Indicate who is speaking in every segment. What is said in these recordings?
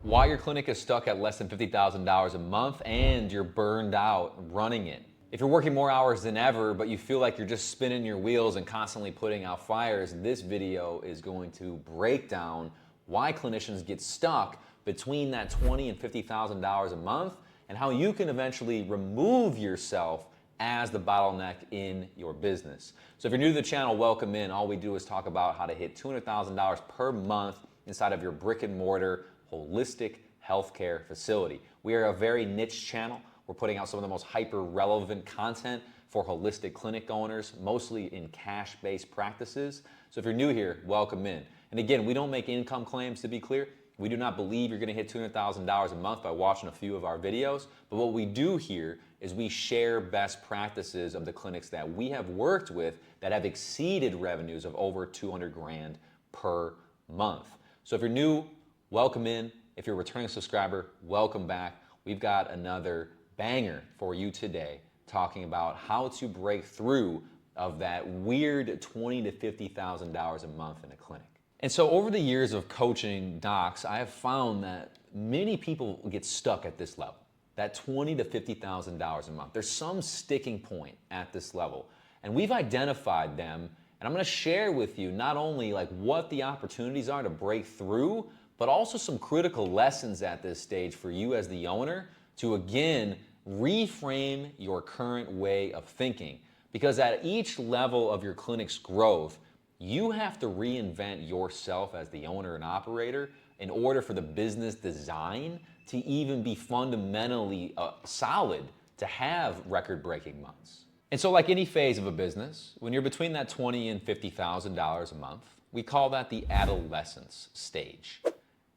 Speaker 1: Why your clinic is stuck at less than $50,000 a month and you're burned out running it. If you're working more hours than ever, but you feel like you're just spinning your wheels and constantly putting out fires, this video is going to break down why clinicians get stuck between that $20,000 and $50,000 a month and how you can eventually remove yourself as the bottleneck in your business. So if you're new to the channel, welcome in. All we do is talk about how to hit $200,000 per month inside of your brick and mortar holistic healthcare facility. We are a very niche channel. We're putting out some of the most hyper-relevant content for holistic clinic owners, mostly in cash-based practices. So if you're new here, welcome in. And again, we don't make income claims, to be clear. We do not believe you're going to hit $200,000 a month by watching a few of our videos. But what we do here is we share best practices of the clinics that we have worked with that have exceeded revenues of over 200 grand per month. So if you're new, welcome in. If you're a returning subscriber, welcome back. We've got another banger for you today talking about how to break through of that weird $20,000 to $50,000 a month in a clinic. And so over the years of coaching docs, I have found that many people get stuck at this level, that $20,000 to $50,000 a month. There's some sticking point at this level. And we've identified them, and I'm gonna share with you not only like what the opportunities are to break through, but also some critical lessons at this stage for you as the owner to, again, reframe your current way of thinking. Because at each level of your clinic's growth, you have to reinvent yourself as the owner and operator in order for the business design to even be fundamentally solid to have record-breaking months. And so like any phase of a business, when you're between that $20,000 and $50,000 a month, we call that the adolescence stage.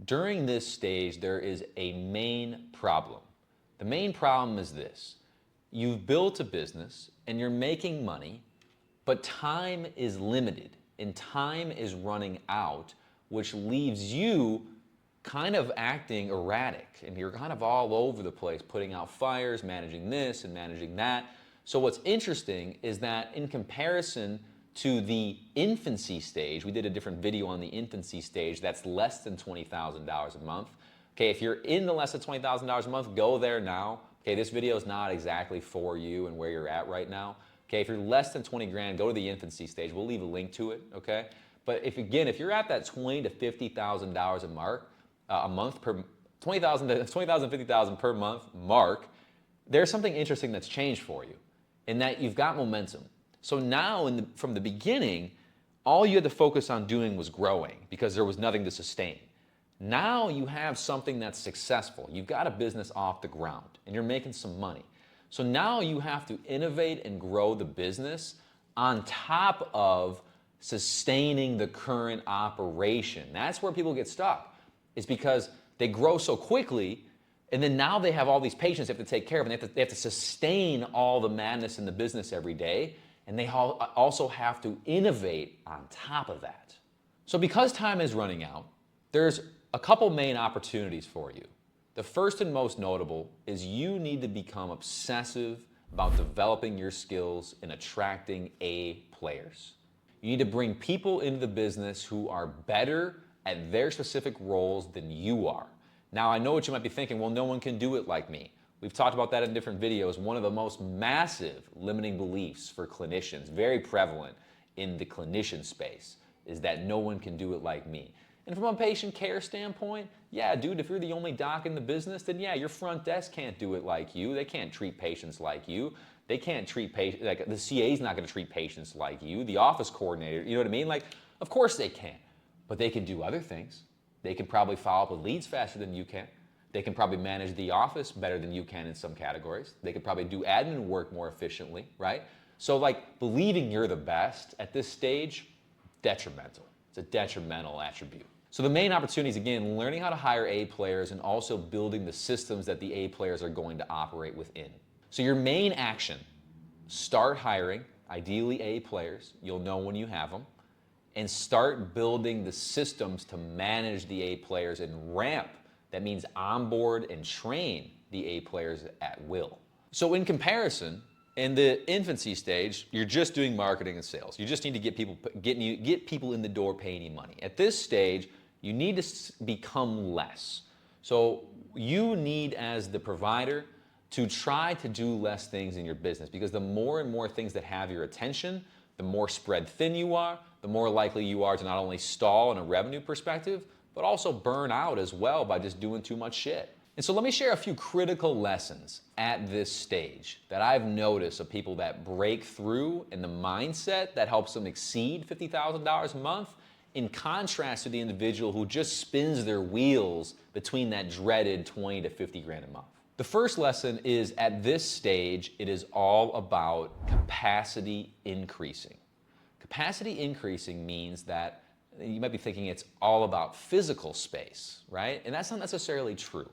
Speaker 1: During this stage, there is a main problem. The main problem is this. You've built a business and you're making money, but time is limited and time is running out, which leaves you kind of acting erratic and you're kind of all over the place, putting out fires, managing this and managing that. So what's interesting is that in comparison to the infancy stage, we did a different video on the infancy stage that's less than $20,000 a month. Okay, if you're in the less than $20,000 a month, go there now. Okay, this video is not exactly for you and where you're at right now. Okay, if you're less than 20 grand, go to the infancy stage. We'll leave a link to it, okay? But if you're at that $20,000 to $50,000 a month per $20,000 to $50,000 per month mark, there's something interesting that's changed for you in that you've got momentum. So now from the beginning, all you had to focus on doing was growing because there was nothing to sustain. Now you have something that's successful. You've got a business off the ground and you're making some money. So now you have to innovate and grow the business on top of sustaining the current operation. That's where people get stuck. It's because they grow so quickly and then now they have all these patients they have to take care of and they have to sustain all the madness in the business every day. And they also have to innovate on top of that. So because time is running out, there's a couple main opportunities for you. The first and most notable is you need to become obsessive about developing your skills and attracting A players. You need to bring people into the business who are better at their specific roles than you are. Now, I know what you might be thinking, well, no one can do it like me. We've talked about that in different videos. One of the most massive limiting beliefs for clinicians, very prevalent in the clinician space, is that no one can do it like me. And from a patient care standpoint, yeah, dude, if you're the only doc in the business, then yeah, your front desk can't do it like you. They can't treat patients like you. They can't treat patients, like the CA's not gonna treat patients like you. The office coordinator, you know what I mean? Like, of course they can, but they can do other things. They can probably follow up with leads faster than you can. They can probably manage the office better than you can in some categories. They could probably do admin work more efficiently, right? So like believing you're the best at this stage, detrimental. It's a detrimental attribute. So the main opportunity is, again, learning how to hire A players and also building the systems that the A players are going to operate within. So your main action, start hiring, ideally A players. You'll know when you have them. And start building the systems to manage the A players and ramp. That means onboard and train the A players at will. So in comparison, in the infancy stage, you're just doing marketing and sales. You just need to get people in the door paying you money. At this stage, you need to become less. So you need, as the provider, to try to do less things in your business, because the more and more things that have your attention, the more spread thin you are, the more likely you are to not only stall in a revenue perspective, but also burn out as well by just doing too much shit. And so let me share a few critical lessons at this stage that I've noticed of people that break through in the mindset that helps them exceed $50,000 a month, in contrast to the individual who just spins their wheels between that dreaded 20 to 50 grand a month. The first lesson is, at this stage, it is all about capacity increasing. Capacity increasing means that you might be thinking it's all about physical space, right? And that's not necessarily true.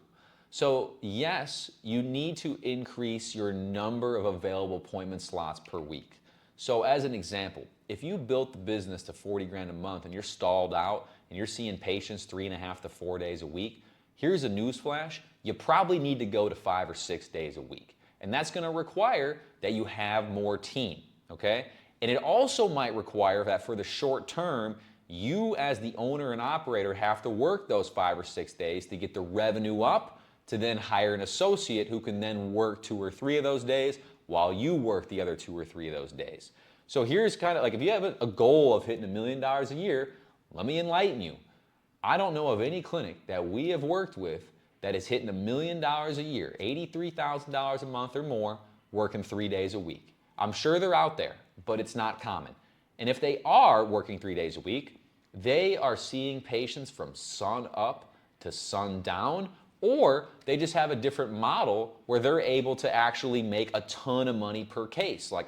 Speaker 1: So yes, you need to increase your number of available appointment slots per week. So as an example, if you built the business to 40 grand a month and you're stalled out and you're seeing patients 3.5 to 4 days a week, here's a newsflash: you probably need to go to 5 or 6 days a week. And that's gonna require that you have more team, okay? And it also might require that for the short term, you as the owner and operator have to work those 5 or 6 days to get the revenue up, to then hire an associate who can then work 2 or 3 of those days while you work the other 2 or 3 of those days. So here's kind of like, if you have a goal of hitting $1 million a year, let me enlighten you. I don't know of any clinic that we have worked with that is hitting $1 million a year, $83,000 a month or more, working 3 days a week. I'm sure they're out there, but it's not common. And if they are working 3 days a week, they are seeing patients from sun up to sun down, or they just have a different model where they're able to actually make a ton of money per case, like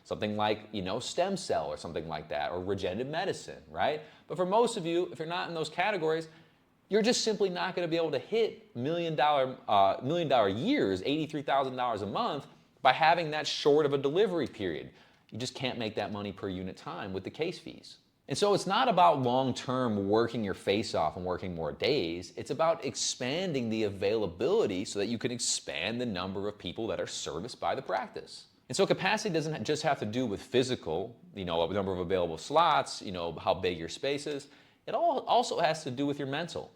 Speaker 1: something like, stem cell or something like that, or regenerative medicine, right? But for most of you, if you're not in those categories, you're just simply not going to be able to hit $1 million years, $83,000 a month, by having that short of a delivery period. You just can't make that money per unit time with the case fees. And so it's not about long-term working your face off and working more days. It's about expanding the availability so that you can expand the number of people that are serviced by the practice. And so capacity doesn't just have to do with physical, a number of available slots, how big your space is. It also has to do with your mental.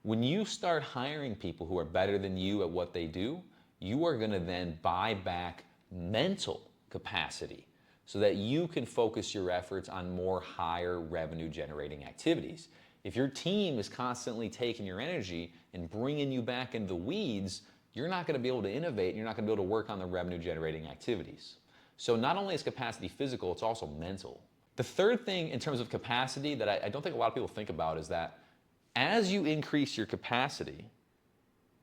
Speaker 1: When you start hiring people who are better than you at what they do, you are going to then buy back mental capacity, so that you can focus your efforts on more higher revenue generating activities. If your team is constantly taking your energy and bringing you back into the weeds, you're not gonna be able to innovate, and you're not gonna be able to work on the revenue generating activities. So not only is capacity physical, it's also mental. The third thing in terms of capacity that I don't think a lot of people think about is that as you increase your capacity,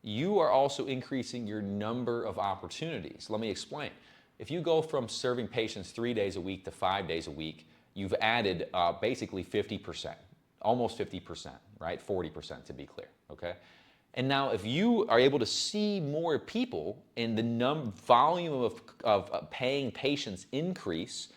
Speaker 1: you are also increasing your number of opportunities. Let me explain. If you go from serving patients 3 days a week to 5 days a week, you've added basically 50%, almost 50%, right? 40% to be clear, okay? And now if you are able to see more people and the volume of paying patients increase,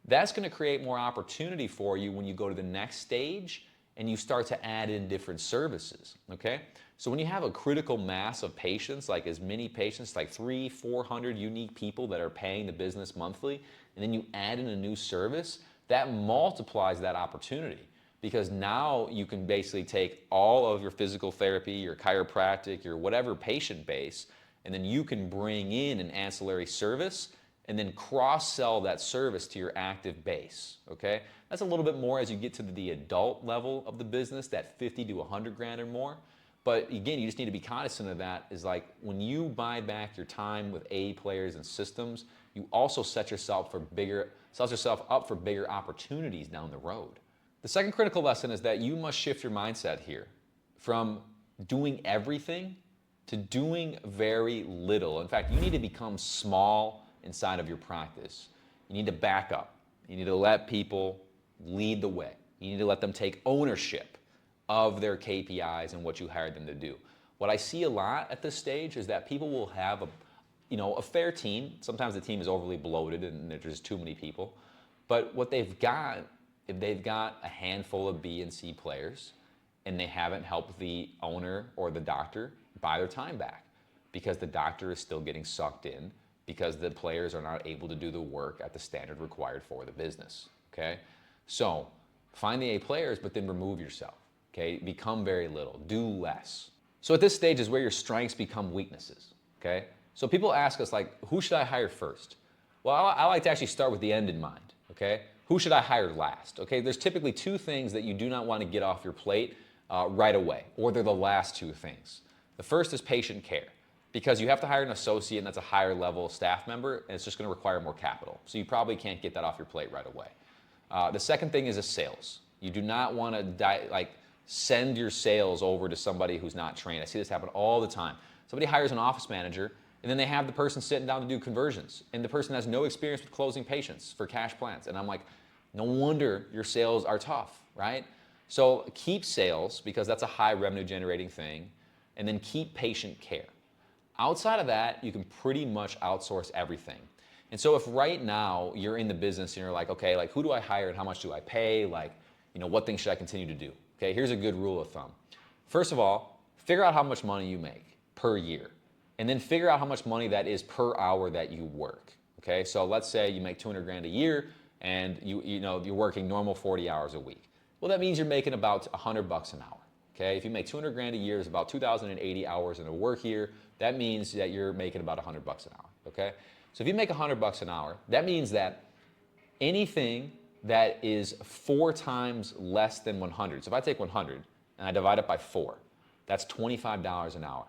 Speaker 1: that's gonna create more opportunity for you when you go to the next stage and you start to add in different services, okay? So when you have a critical mass of patients, like as many patients, like 300-400 unique people that are paying the business monthly, and then you add in a new service, that multiplies that opportunity, because now you can basically take all of your physical therapy, your chiropractic, your whatever patient base, and then you can bring in an ancillary service and then cross-sell that service to your active base, okay? That's a little bit more as you get to the adult level of the business, that 50 to 100 grand or more. But again, you just need to be cognizant of that, is like when you buy back your time with A players and systems, you also set yourself up for bigger opportunities down the road. The second critical lesson is that you must shift your mindset here from doing everything to doing very little. In fact, you need to become small inside of your practice. You need to back up. You need to let people lead the way. You need to let them take ownership of their KPIs and what you hired them to do. What I see a lot at this stage is that people will have a fair team. Sometimes the team is overly bloated and there's just too many people. But what they've got, if they've got a handful of B and C players and they haven't helped the owner or the doctor buy their time back, because the doctor is still getting sucked in, because the players are not able to do the work at the standard required for the business, okay? So find the A players, but then remove yourself. Okay, become very little, do less. So at this stage is where your strengths become weaknesses, okay? So people ask us like, who should I hire first? Well, I like to actually start with the end in mind, okay? Who should I hire last? Okay, there's typically two things that you do not want to get off your plate right away, or they're the last two things. The first is patient care, because you have to hire an associate and that's a higher level staff member, and it's just going to require more capital. So you probably can't get that off your plate right away. The second thing is a sales. You do not want to send your sales over to somebody who's not trained. I see this happen all the time. Somebody hires an office manager, and then they have the person sitting down to do conversions, and the person has no experience with closing patients for cash plans. And I'm like, no wonder your sales are tough, right? So keep sales, because that's a high revenue generating thing, and then keep patient care. Outside of that, you can pretty much outsource everything. And so if right now you're in the business and you're like, okay, like who do I hire and how much do I pay? Like, what things should I continue to do? Okay, here's a good rule of thumb. First of all, figure out how much money you make per year, and then figure out how much money that is per hour that you work. Okay, so let's say you make 200 grand a year and you're working normal 40 hours a week. Well, that means you're making about $100 an hour. Okay, if you make 200 grand a year, it's about 2,080 hours in a work year. That means that you're making about $100 an hour. Okay, so if you make $100 an hour, that means that anything that is 4 times less than 100. So if I take 100 and I divide it by 4, that's $25 an hour.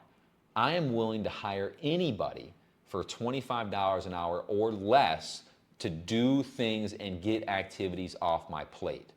Speaker 1: I am willing to hire anybody for $25 an hour or less to do things and get activities off my plate.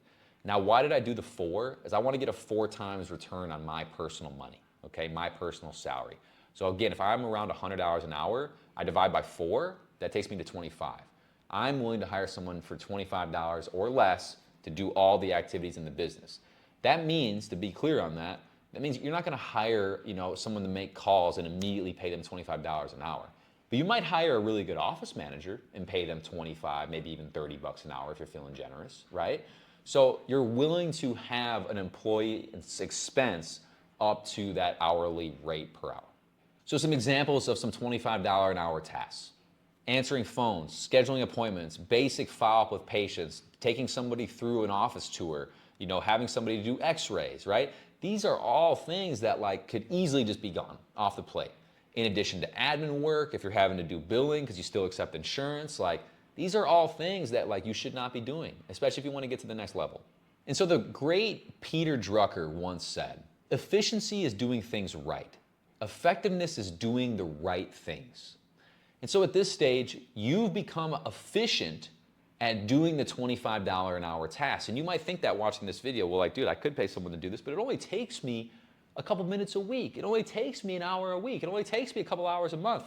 Speaker 1: Now, why did I do the 4? Is I want to get a 4 times return on my personal money, okay, my personal salary. So again, if I'm around $100 an hour, I divide by 4, that takes me to 25. I'm willing to hire someone for $25 or less to do all the activities in the business. That means, to be clear on that, that means you're not going to hire, someone to make calls and immediately pay them $25 an hour. But you might hire a really good office manager and pay them 25, maybe even $30 an hour if you're feeling generous, right? So you're willing to have an employee expense up to that hourly rate per hour. So some examples of some $25 an hour tasks: answering phones, scheduling appointments, basic follow-up with patients, taking somebody through an office tour, having somebody do x-rays, right? These are all things that could easily just be gone off the plate. In addition to admin work, if you're having to do billing because you still accept insurance, these are all things that you should not be doing, especially if you want to get to the next level. And so the great Peter Drucker once said, efficiency is doing things right. Effectiveness is doing the right things. And so at this stage, you've become efficient at doing the $25 an hour task. And you might think that watching this video, well, dude, I could pay someone to do this, but it only takes me a couple minutes a week. It only takes me an hour a week. It only takes me a couple hours a month.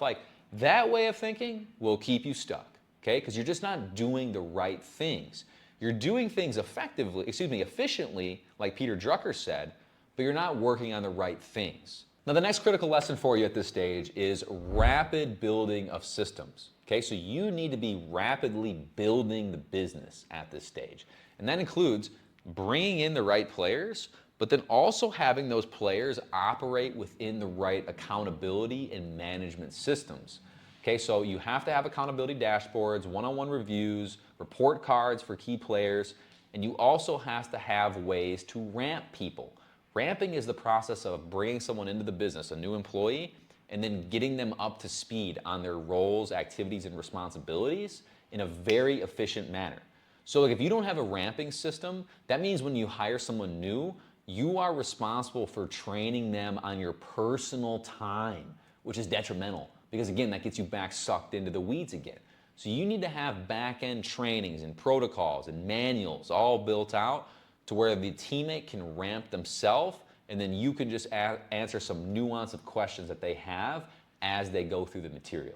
Speaker 1: That way of thinking will keep you stuck, okay? Because you're just not doing the right things. You're doing things efficiently, like Peter Drucker said, but you're not working on the right things. Now, the next critical lesson for you at this stage is rapid building of systems. Okay, so you need to be rapidly building the business at this stage. And that includes bringing in the right players, but then also having those players operate within the right accountability and management systems. Okay, so you have to have accountability dashboards, one-on-one reviews, report cards for key players, and you also have to have ways to ramp people. Ramping is the process of bringing someone into the business, a new employee, and then getting them up to speed on their roles, activities, and responsibilities in a very efficient manner. So if you don't have a ramping system, that means when you hire someone new, you are responsible for training them on your personal time, which is detrimental because, again, that gets you back sucked into the weeds again. So you need to have back-end trainings and protocols and manuals all built out to where the teammate can ramp themselves, and then you can just answer some nuance of questions that they have as they go through the material.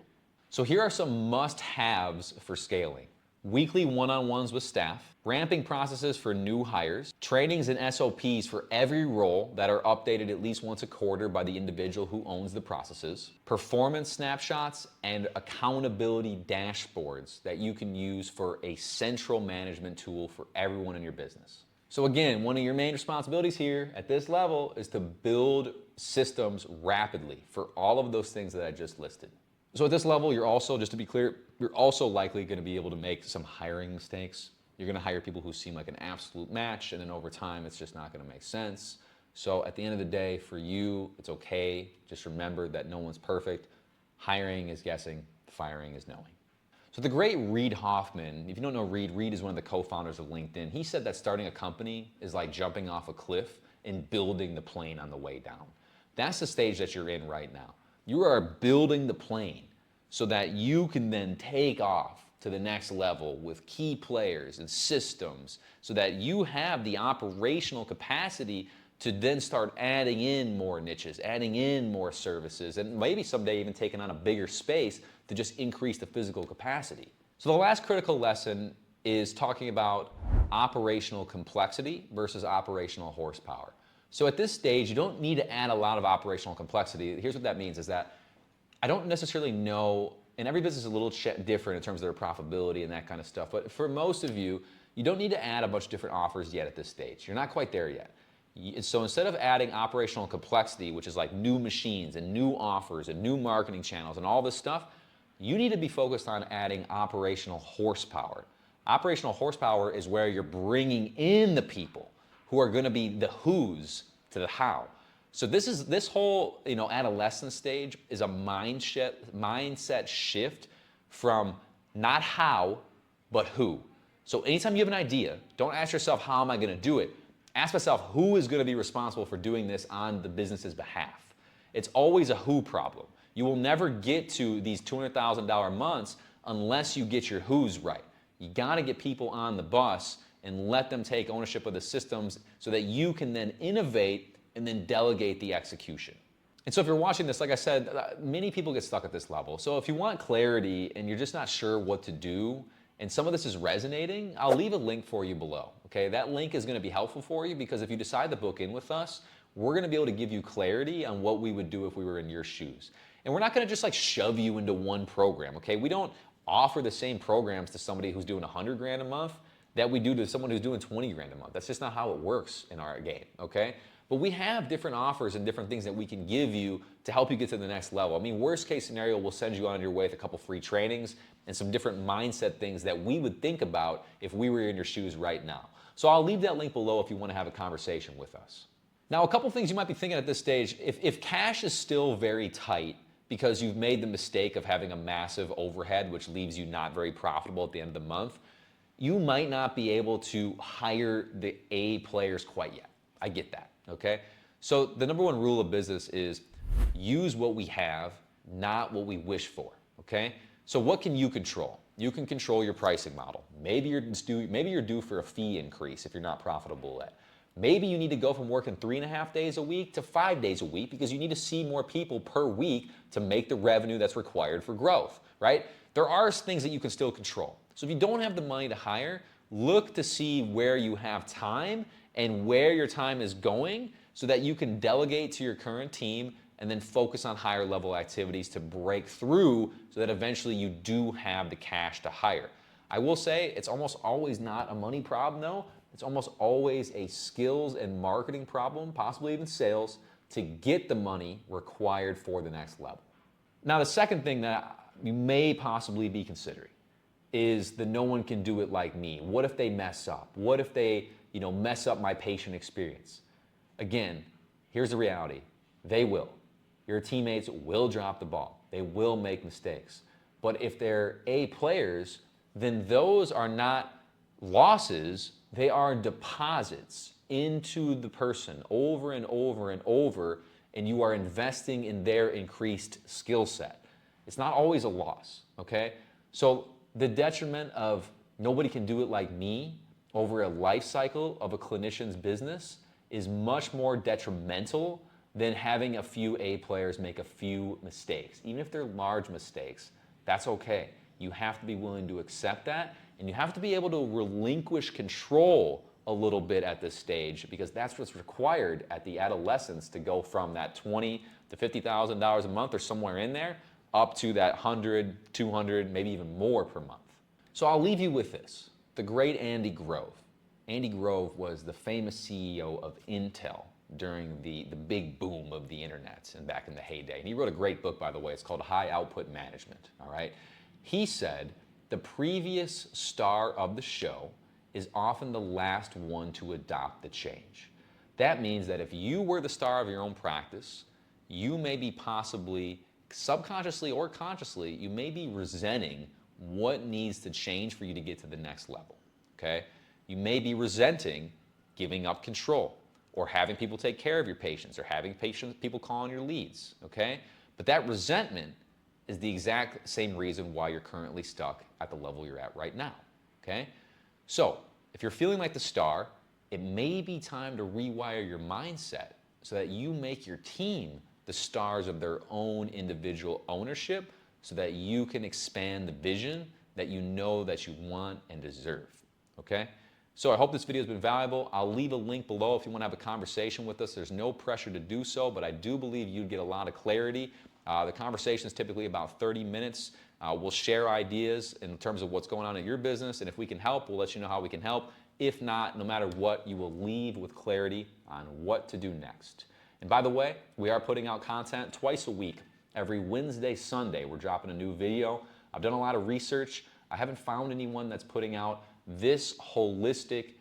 Speaker 1: So here are some must-haves for scaling: weekly one-on-ones with staff, ramping processes for new hires, trainings and SOPs for every role that are updated at least once a quarter by the individual who owns the processes, performance snapshots, and accountability dashboards that you can use for a central management tool for everyone in your business. So again, one of your main responsibilities here at this level is to build systems rapidly for all of those things that I just listed. So at this level, you're also, just to be clear, you're also likely going to be able to make some hiring mistakes. You're going to hire people who seem like an absolute match, and then over time, it's just not going to make sense. So at the end of the day, for you, it's okay. Just remember that no one's perfect. Hiring is guessing, firing is knowing. So the great Reid Hoffman, if you don't know Reid, Reid is one of the co-founders of LinkedIn. He said that starting a company is like jumping off a cliff and building the plane on the way down. That's the stage that you're in right now. You are building the plane so that you can then take off to the next level with key players and systems so that you have the operational capacity to then start adding in more niches, adding in more services, and maybe someday even taking on a bigger space to just increase the physical capacity. So the last critical lesson is talking about operational complexity versus operational horsepower. So at this stage, you don't need to add a lot of operational complexity. Here's what that means is that I don't necessarily know, and every business is a little different in terms of their profitability and that kind of stuff, but for most of you, you don't need to add a bunch of different offers yet at this stage. You're not quite there yet. So instead of adding operational complexity, which is like new machines and new offers and new marketing channels and all this stuff, you need to be focused on adding operational horsepower. Operational horsepower is where you're bringing in the people who are going to be the who's to the how. So this whole adolescent stage is a mindset shift from not how, but who. So anytime you have an idea, don't ask yourself, how am I going to do it? Ask myself, who is going to be responsible for doing this on the business's behalf? It's always a who problem. You will never get to these $200,000 months unless you get your who's right. You got to get people on the bus and let them take ownership of the systems so that you can then innovate and then delegate the execution. And so if you're watching this, like I said, many people get stuck at this level. So if you want clarity and you're just not sure what to do, and some of this is resonating, I'll leave a link for you below, okay? That link is gonna be helpful for you because if you decide to book in with us, we're gonna be able to give you clarity on what we would do if we were in your shoes. And we're not gonna just like shove you into one program, okay? We don't offer the same programs to somebody who's doing 100 grand a month that we do to someone who's doing 20 grand a month. That's just not how it works in our game, okay? But we have different offers and different things that we can give you to help you get to the next level. I mean, worst case scenario, we'll send you on your way with a couple free trainings and some different mindset things that we would think about if we were in your shoes right now. So I'll leave that link below if you want to have a conversation with us. Now, a couple things you might be thinking at this stage, if cash is still very tight because you've made the mistake of having a massive overhead, which leaves you not very profitable at the end of the month, you might not be able to hire the A players quite yet. I get that, okay? So the number one rule of business is use what we have, not what we wish for, okay? So what can you control? You can control your pricing model. Maybe you're due for a fee increase if you're not profitable yet. Maybe you need to go from working 3.5 days a week to 5 days a week because you need to see more people per week to make the revenue that's required for growth, right? There are things that you can still control. So if you don't have the money to hire, look to see where you have time and where your time is going so that you can delegate to your current team and then focus on higher level activities to break through so that eventually you do have the cash to hire. I will say it's almost always not a money problem though. It's almost always a skills and marketing problem, possibly even sales, to get the money required for the next level. Now, the second thing that you may possibly be considering is the no one can do it like me. What if they mess up? What if they, mess up my patient experience? Again, here's the reality. They will. Your teammates will drop the ball. They will make mistakes. But if they're A players, then those are not losses, they are deposits into the person over and over and over, and you are investing in their increased skill set. It's not always a loss, okay? So the detriment of nobody can do it like me over a life cycle of a clinician's business is much more detrimental than having a few A players make a few mistakes. Even if they're large mistakes, that's okay. You have to be willing to accept that, and you have to be able to relinquish control a little bit at this stage because that's what's required at the adolescence to go from that $20,000 to $50,000 a month or somewhere in there up to that 100, 200, maybe even more per month. So I'll leave you with this. The great Andy Grove. Andy Grove was the famous CEO of Intel during the big boom of the internet and back in the heyday. And he wrote a great book, by the way. It's called High Output Management, all right? He said the previous star of the show is often the last one to adopt the change. That means that if you were the star of your own practice, you may be possibly subconsciously or consciously, you may be resenting what needs to change for you to get to the next level, okay? You may be resenting giving up control or having people take care of your patients or having people call on your leads, okay? But that resentment is the exact same reason why you're currently stuck at the level you're at right now, okay? So if you're feeling like the star, it may be time to rewire your mindset so that you make your team the stars of their own individual ownership so that you can expand the vision that you know that you want and deserve, okay? So I hope this video has been valuable. I'll leave a link below if you want to have a conversation with us. There's no pressure to do so, but I do believe you'd get a lot of clarity. The conversation is typically about 30 minutes. We'll share ideas in terms of what's going on in your business, and if we can help, we'll let you know how we can help. If not, no matter what, you will leave with clarity on what to do next. And by the way, we are putting out content twice a week. Every Wednesday, Sunday, we're dropping a new video. I've done a lot of research. I haven't found anyone that's putting out this holistic,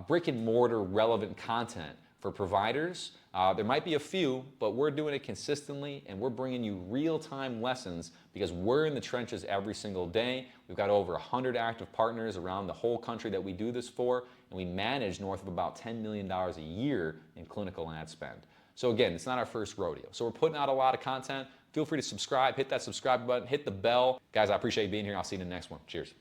Speaker 1: brick and mortar relevant content for providers. There might be a few, but we're doing it consistently and we're bringing you real-time lessons because we're in the trenches every single day. We've got over 100 active partners around the whole country that we do this for, and we manage north of about $10 million a year in clinical ad spend. So again, it's not our first rodeo. So we're putting out a lot of content. Feel free to subscribe, hit that subscribe button, hit the bell. Guys, I appreciate you being here. I'll see you in the next one. Cheers.